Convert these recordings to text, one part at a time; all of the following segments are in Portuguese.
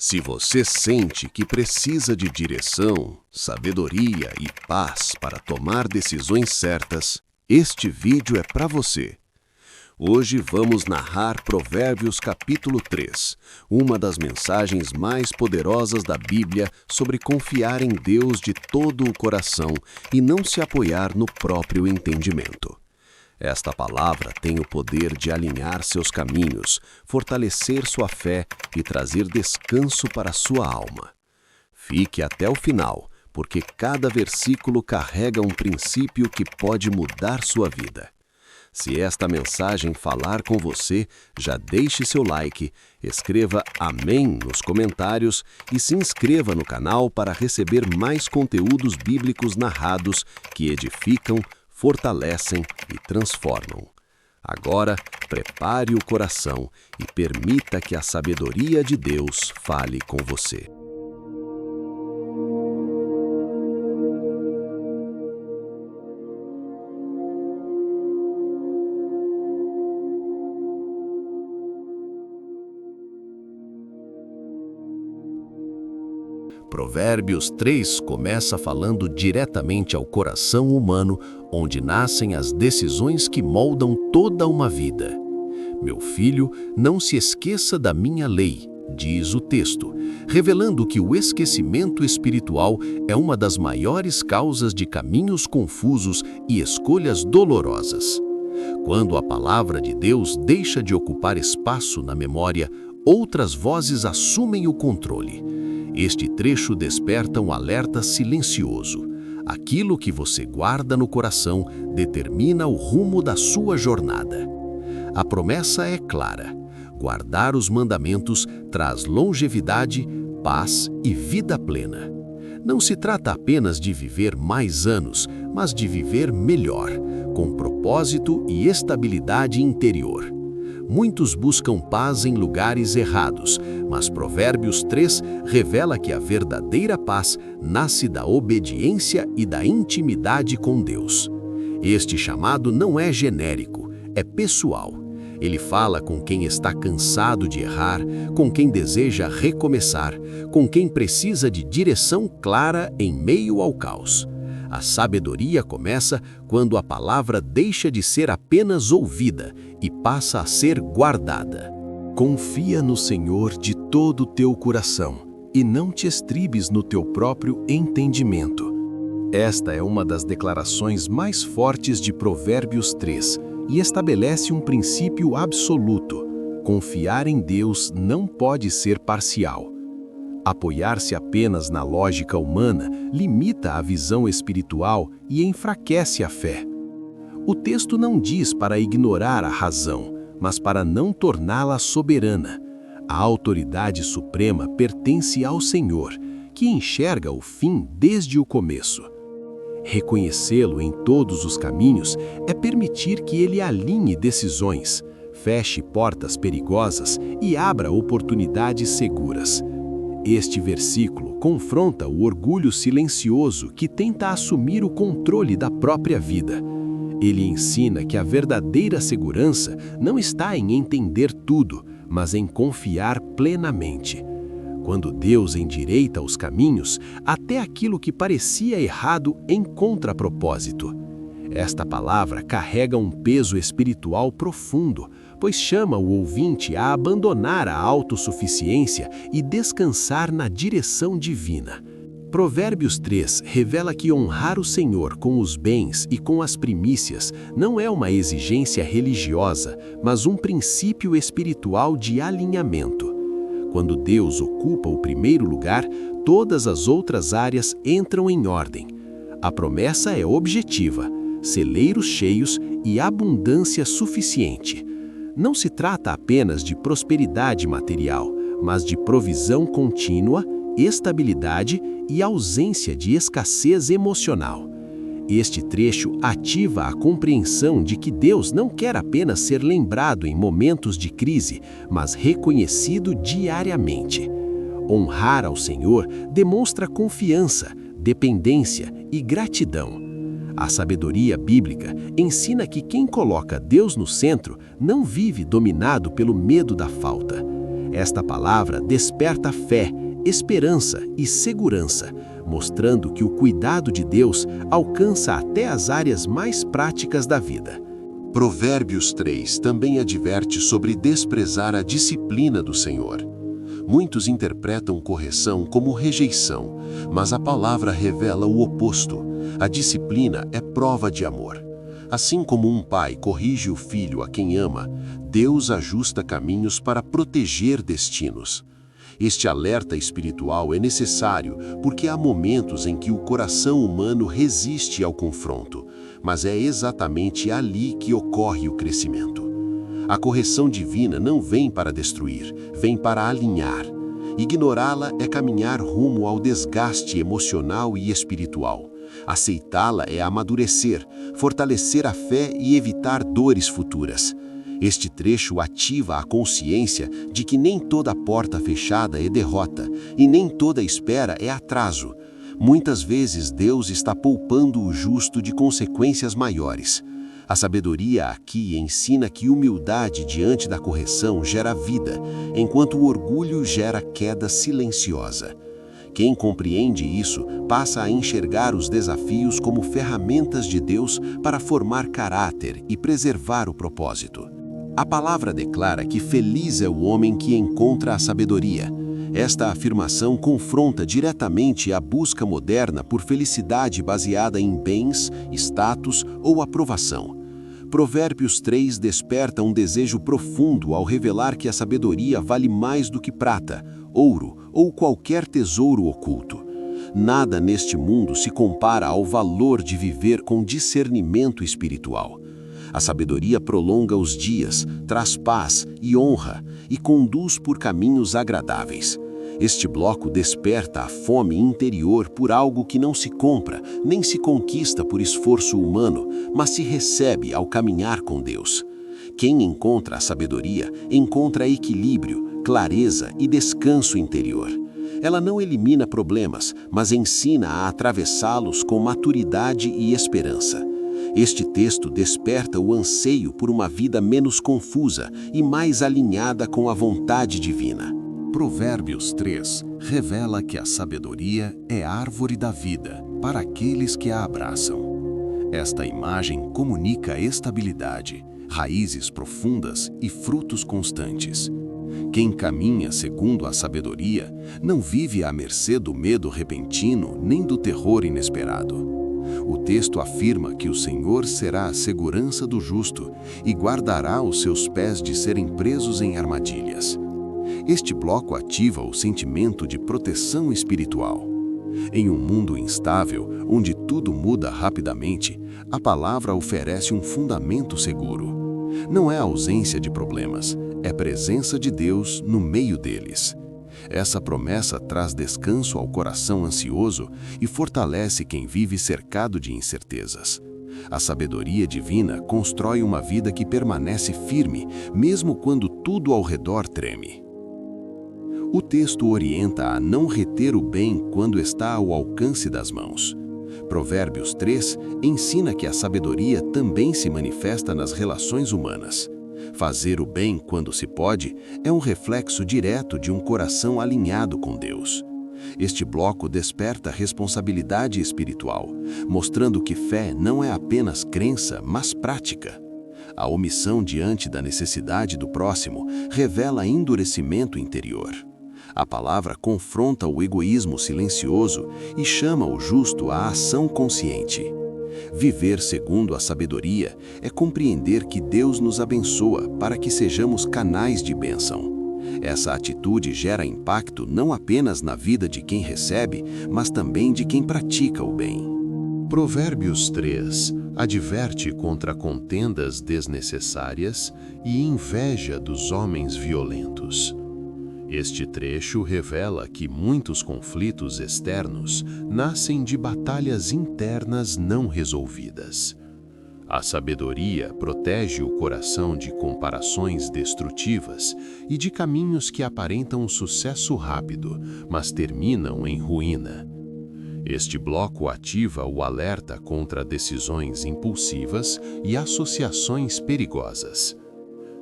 Se você sente que precisa de direção, sabedoria e paz para tomar decisões certas, este vídeo é para você. Hoje vamos narrar Provérbios capítulo 3, uma das mensagens mais poderosas da Bíblia sobre confiar em Deus de todo o coração e não se apoiar no próprio entendimento. Esta palavra tem o poder de alinhar seus caminhos, fortalecer sua fé e trazer descanso para sua alma. Fique até o final, porque cada versículo carrega um princípio que pode mudar sua vida. Se esta mensagem falar com você, já deixe seu like, escreva amém nos comentários e se inscreva no canal para receber mais conteúdos bíblicos narrados que edificam, fortalecem e transformam. Agora, prepare o coração e permita que a sabedoria de Deus fale com você. Provérbios 3 começa falando diretamente ao coração humano, onde nascem as decisões que moldam toda uma vida. Meu filho, não se esqueça da minha lei, diz o texto, revelando que o esquecimento espiritual é uma das maiores causas de caminhos confusos e escolhas dolorosas. Quando a palavra de Deus deixa de ocupar espaço na memória, outras vozes assumem o controle. Este trecho desperta um alerta silencioso. Aquilo que você guarda no coração determina o rumo da sua jornada. A promessa é clara: guardar os mandamentos traz longevidade, paz e vida plena. Não se trata apenas de viver mais anos, mas de viver melhor, com propósito e estabilidade interior. Muitos buscam paz em lugares errados, mas Provérbios 3 revela que a verdadeira paz nasce da obediência e da intimidade com Deus. Este chamado não é genérico, é pessoal. Ele fala com quem está cansado de errar, com quem deseja recomeçar, com quem precisa de direção clara em meio ao caos. A sabedoria começa quando a palavra deixa de ser apenas ouvida e passa a ser guardada. Confia no Senhor de todo o teu coração e não te estribes no teu próprio entendimento. Esta é uma das declarações mais fortes de Provérbios 3 e estabelece um princípio absoluto: confiar em Deus não pode ser parcial. Apoiar-se apenas na lógica humana limita a visão espiritual e enfraquece a fé. O texto não diz para ignorar a razão, mas para não torná-la soberana. A autoridade suprema pertence ao Senhor, que enxerga o fim desde o começo. Reconhecê-lo em todos os caminhos é permitir que ele alinhe decisões, feche portas perigosas e abra oportunidades seguras. Este versículo confronta o orgulho silencioso que tenta assumir o controle da própria vida. Ele ensina que a verdadeira segurança não está em entender tudo, mas em confiar plenamente. Quando Deus endireita os caminhos, até aquilo que parecia errado encontra propósito. Esta palavra carrega um peso espiritual profundo, pois chama o ouvinte a abandonar a autossuficiência e descansar na direção divina. Provérbios 3 revela que honrar o Senhor com os bens e com as primícias não é uma exigência religiosa, mas um princípio espiritual de alinhamento. Quando Deus ocupa o primeiro lugar, todas as outras áreas entram em ordem. A promessa é objetiva: celeiros cheios e abundância suficiente. Não se trata apenas de prosperidade material, mas de provisão contínua, estabilidade e ausência de escassez emocional. Este trecho ativa a compreensão de que Deus não quer apenas ser lembrado em momentos de crise, mas reconhecido diariamente. Honrar ao Senhor demonstra confiança, dependência e gratidão. A sabedoria bíblica ensina que quem coloca Deus no centro não vive dominado pelo medo da falta. Esta palavra desperta fé, esperança e segurança, mostrando que o cuidado de Deus alcança até as áreas mais práticas da vida. Provérbios 3 também adverte sobre desprezar a disciplina do Senhor. Muitos interpretam correção como rejeição, mas a palavra revela o oposto. A disciplina é prova de amor. Assim como um pai corrige o filho a quem ama, Deus ajusta caminhos para proteger destinos. Este alerta espiritual é necessário porque há momentos em que o coração humano resiste ao confronto, mas é exatamente ali que ocorre o crescimento. A correção divina não vem para destruir, vem para alinhar. Ignorá-la é caminhar rumo ao desgaste emocional e espiritual. Aceitá-la é amadurecer, fortalecer a fé e evitar dores futuras. Este trecho ativa a consciência de que nem toda porta fechada é derrota e nem toda espera é atraso. Muitas vezes Deus está poupando o justo de consequências maiores. A sabedoria aqui ensina que humildade diante da correção gera vida, enquanto o orgulho gera queda silenciosa. Quem compreende isso passa a enxergar os desafios como ferramentas de Deus para formar caráter e preservar o propósito. A palavra declara que feliz é o homem que encontra a sabedoria. Esta afirmação confronta diretamente a busca moderna por felicidade baseada em bens, status ou aprovação. Provérbios 3 desperta um desejo profundo ao revelar que a sabedoria vale mais do que prata, ouro ou qualquer tesouro oculto. Nada neste mundo se compara ao valor de viver com discernimento espiritual. A sabedoria prolonga os dias, traz paz e honra e conduz por caminhos agradáveis. Este bloco desperta a fome interior por algo que não se compra, nem se conquista por esforço humano, mas se recebe ao caminhar com Deus. Quem encontra a sabedoria, encontra equilíbrio, clareza e descanso interior. Ela não elimina problemas, mas ensina a atravessá-los com maturidade e esperança. Este texto desperta o anseio por uma vida menos confusa e mais alinhada com a vontade divina. Provérbios 3 revela que a sabedoria é árvore da vida para aqueles que a abraçam. Esta imagem comunica estabilidade, raízes profundas e frutos constantes. Quem caminha segundo a sabedoria não vive à mercê do medo repentino nem do terror inesperado. O texto afirma que o Senhor será a segurança do justo e guardará os seus pés de serem presos em armadilhas. Este bloco ativa o sentimento de proteção espiritual. Em um mundo instável, onde tudo muda rapidamente, a palavra oferece um fundamento seguro. Não é ausência de problemas, é presença de Deus no meio deles. Essa promessa traz descanso ao coração ansioso e fortalece quem vive cercado de incertezas. A sabedoria divina constrói uma vida que permanece firme, mesmo quando tudo ao redor treme. O texto orienta a não reter o bem quando está ao alcance das mãos. Provérbios 3 ensina que a sabedoria também se manifesta nas relações humanas. Fazer o bem quando se pode é um reflexo direto de um coração alinhado com Deus. Este bloco desperta responsabilidade espiritual, mostrando que fé não é apenas crença, mas prática. A omissão diante da necessidade do próximo revela endurecimento interior. A palavra confronta o egoísmo silencioso e chama o justo à ação consciente. Viver segundo a sabedoria é compreender que Deus nos abençoa para que sejamos canais de bênção. Essa atitude gera impacto não apenas na vida de quem recebe, mas também de quem pratica o bem. Provérbios 3 adverte contra contendas desnecessárias e inveja dos homens violentos. Este trecho revela que muitos conflitos externos nascem de batalhas internas não resolvidas. A sabedoria protege o coração de comparações destrutivas e de caminhos que aparentam sucesso rápido, mas terminam em ruína. Este bloco ativa o alerta contra decisões impulsivas e associações perigosas.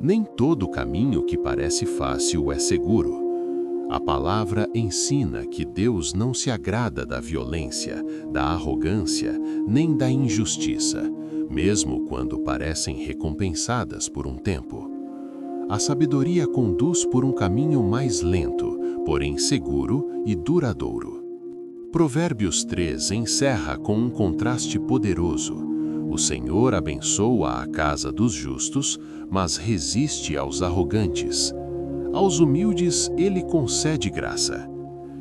Nem todo caminho que parece fácil é seguro. A palavra ensina que Deus não se agrada da violência, da arrogância, nem da injustiça, mesmo quando parecem recompensadas por um tempo. A sabedoria conduz por um caminho mais lento, porém seguro e duradouro. Provérbios 3 encerra com um contraste poderoso. O Senhor abençoa a casa dos justos, mas resiste aos arrogantes. Aos humildes, Ele concede graça.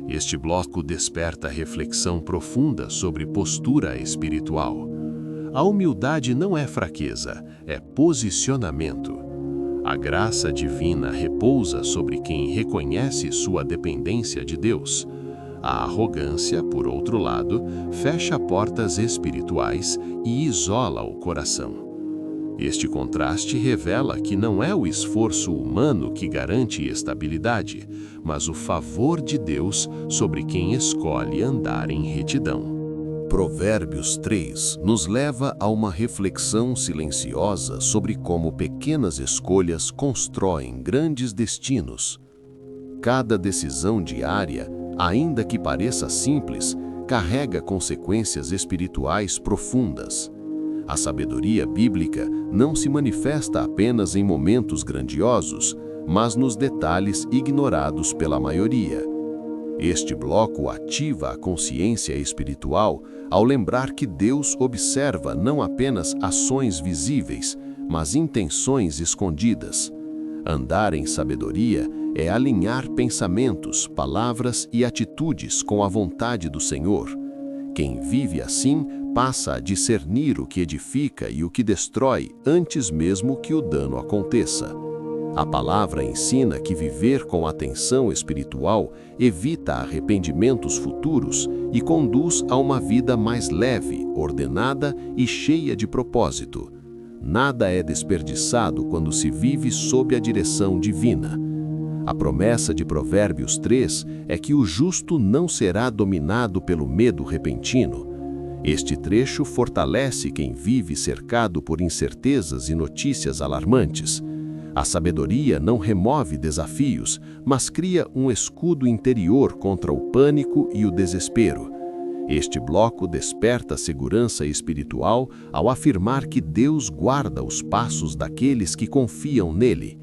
Este bloco desperta reflexão profunda sobre postura espiritual. A humildade não é fraqueza, é posicionamento. A graça divina repousa sobre quem reconhece sua dependência de Deus. A arrogância, por outro lado, fecha portas espirituais e isola o coração. Este contraste revela que não é o esforço humano que garante estabilidade, mas o favor de Deus sobre quem escolhe andar em retidão. Provérbios 3 nos leva a uma reflexão silenciosa sobre como pequenas escolhas constroem grandes destinos. Cada decisão diária, ainda que pareça simples, carrega consequências espirituais profundas. A sabedoria bíblica não se manifesta apenas em momentos grandiosos, mas nos detalhes ignorados pela maioria. Este bloco ativa a consciência espiritual ao lembrar que Deus observa não apenas ações visíveis, mas intenções escondidas. Andar em sabedoria é alinhar pensamentos, palavras e atitudes com a vontade do Senhor. Quem vive assim passa a discernir o que edifica e o que destrói antes mesmo que o dano aconteça. A palavra ensina que viver com atenção espiritual evita arrependimentos futuros e conduz a uma vida mais leve, ordenada e cheia de propósito. Nada é desperdiçado quando se vive sob a direção divina. A promessa de Provérbios 3 é que o justo não será dominado pelo medo repentino. Este trecho fortalece quem vive cercado por incertezas e notícias alarmantes. A sabedoria não remove desafios, mas cria um escudo interior contra o pânico e o desespero. Este bloco desperta segurança espiritual ao afirmar que Deus guarda os passos daqueles que confiam nele.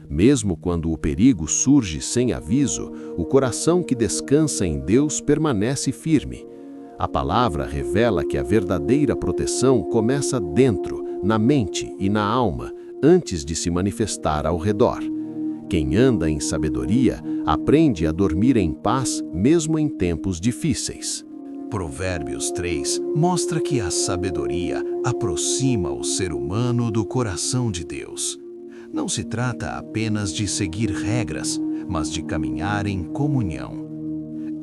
Mesmo quando o perigo surge sem aviso, o coração que descansa em Deus permanece firme. A palavra revela que a verdadeira proteção começa dentro, na mente e na alma, antes de se manifestar ao redor. Quem anda em sabedoria aprende a dormir em paz mesmo em tempos difíceis. Provérbios 3 mostra que a sabedoria aproxima o ser humano do coração de Deus. Não se trata apenas de seguir regras, mas de caminhar em comunhão.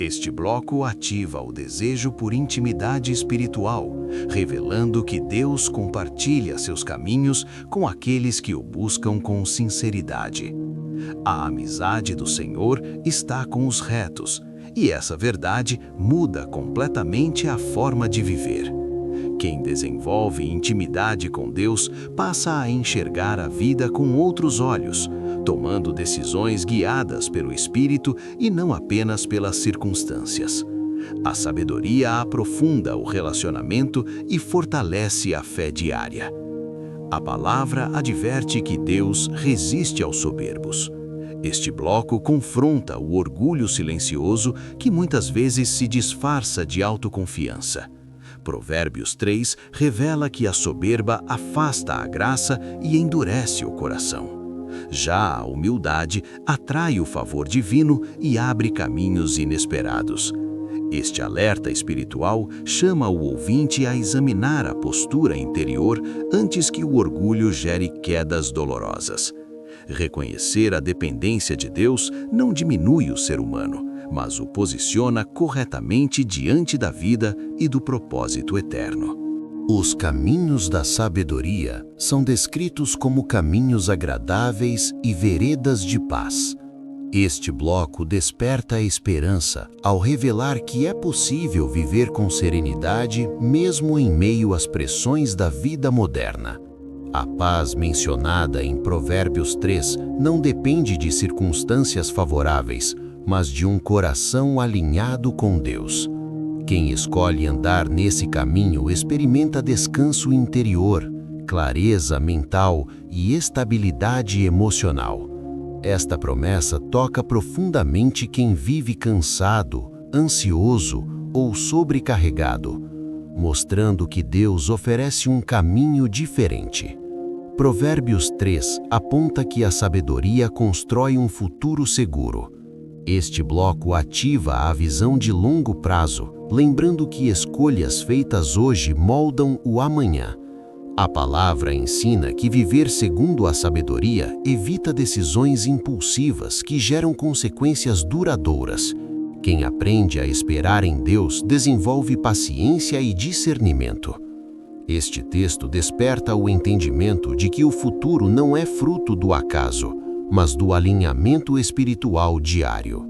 Este bloco ativa o desejo por intimidade espiritual, revelando que Deus compartilha seus caminhos com aqueles que o buscam com sinceridade. A amizade do Senhor está com os retos, e essa verdade muda completamente a forma de viver. Quem desenvolve intimidade com Deus passa a enxergar a vida com outros olhos, tomando decisões guiadas pelo Espírito e não apenas pelas circunstâncias. A sabedoria aprofunda o relacionamento e fortalece a fé diária. A palavra adverte que Deus resiste aos soberbos. Este bloco confronta o orgulho silencioso que muitas vezes se disfarça de autoconfiança. Provérbios 3 revela que a soberba afasta a graça e endurece o coração. Já a humildade atrai o favor divino e abre caminhos inesperados. Este alerta espiritual chama o ouvinte a examinar a postura interior antes que o orgulho gere quedas dolorosas. Reconhecer a dependência de Deus não diminui o ser humano, mas o posiciona corretamente diante da vida e do propósito eterno. Os caminhos da sabedoria são descritos como caminhos agradáveis e veredas de paz. Este bloco desperta a esperança ao revelar que é possível viver com serenidade mesmo em meio às pressões da vida moderna. A paz mencionada em Provérbios 3 não depende de circunstâncias favoráveis, mas de um coração alinhado com Deus. Quem escolhe andar nesse caminho experimenta descanso interior, clareza mental e estabilidade emocional. Esta promessa toca profundamente quem vive cansado, ansioso ou sobrecarregado, mostrando que Deus oferece um caminho diferente. Provérbios 3 aponta que a sabedoria constrói um futuro seguro. Este bloco ativa a visão de longo prazo, lembrando que escolhas feitas hoje moldam o amanhã. A palavra ensina que viver segundo a sabedoria evita decisões impulsivas que geram consequências duradouras. Quem aprende a esperar em Deus desenvolve paciência e discernimento. Este texto desperta o entendimento de que o futuro não é fruto do acaso, mas do alinhamento espiritual diário.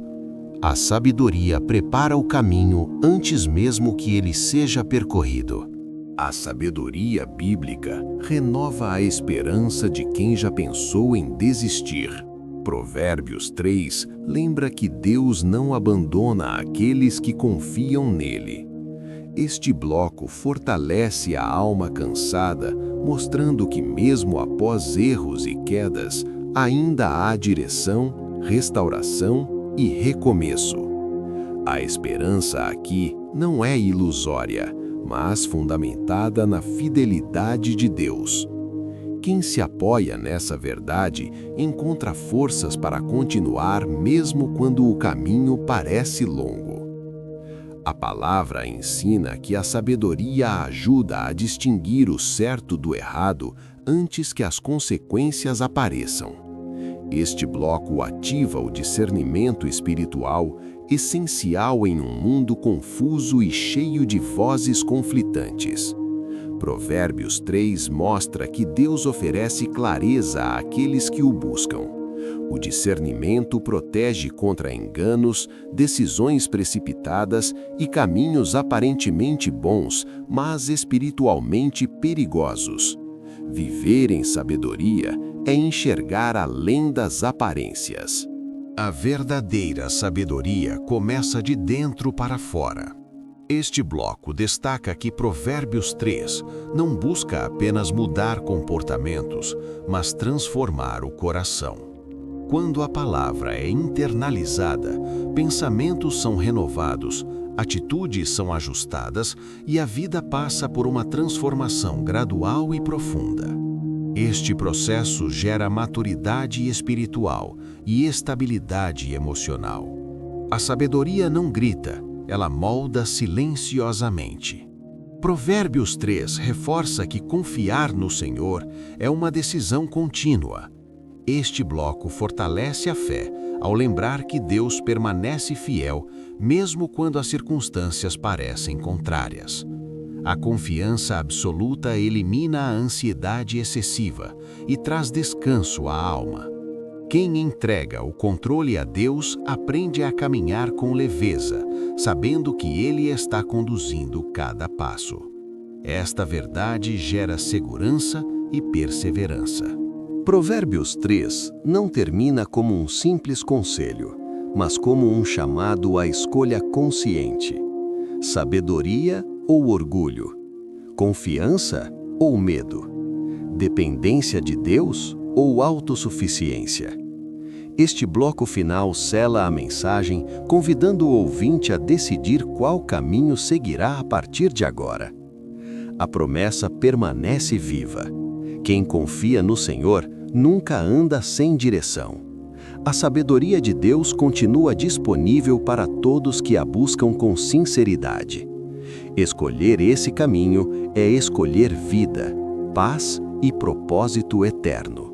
A sabedoria prepara o caminho antes mesmo que ele seja percorrido. A sabedoria bíblica renova a esperança de quem já pensou em desistir. Provérbios 3 lembra que Deus não abandona aqueles que confiam nele. Este bloco fortalece a alma cansada, mostrando que mesmo após erros e quedas, ainda há direção, restauração e recomeço. A esperança aqui não é ilusória, mas fundamentada na fidelidade de Deus. Quem se apoia nessa verdade encontra forças para continuar mesmo quando o caminho parece longo. A palavra ensina que a sabedoria ajuda a distinguir o certo do errado antes que as consequências apareçam. Este bloco ativa o discernimento espiritual, essencial em um mundo confuso e cheio de vozes conflitantes. Provérbios 3 mostra que Deus oferece clareza àqueles que o buscam. O discernimento protege contra enganos, decisões precipitadas e caminhos aparentemente bons, mas espiritualmente perigosos. Viver em sabedoria é enxergar além das aparências. A verdadeira sabedoria começa de dentro para fora. Este bloco destaca que Provérbios 3 não busca apenas mudar comportamentos, mas transformar o coração. Quando a palavra é internalizada, pensamentos são renovados, atitudes são ajustadas e a vida passa por uma transformação gradual e profunda. Este processo gera maturidade espiritual e estabilidade emocional. A sabedoria não grita, ela molda silenciosamente. Provérbios 3 reforça que confiar no Senhor é uma decisão contínua. Este bloco fortalece a fé ao lembrar que Deus permanece fiel mesmo quando as circunstâncias parecem contrárias. A confiança absoluta elimina a ansiedade excessiva e traz descanso à alma. Quem entrega o controle a Deus aprende a caminhar com leveza, sabendo que Ele está conduzindo cada passo. Esta verdade gera segurança e perseverança. Provérbios 3 não termina como um simples conselho, mas como um chamado à escolha consciente. Sabedoria ou orgulho? Confiança ou medo? Dependência de Deus ou autossuficiência? Este bloco final sela a mensagem, convidando o ouvinte a decidir qual caminho seguirá a partir de agora. A promessa permanece viva. Quem confia no Senhor nunca anda sem direção. A sabedoria de Deus continua disponível para todos que a buscam com sinceridade. Escolher esse caminho é escolher vida, paz e propósito eterno.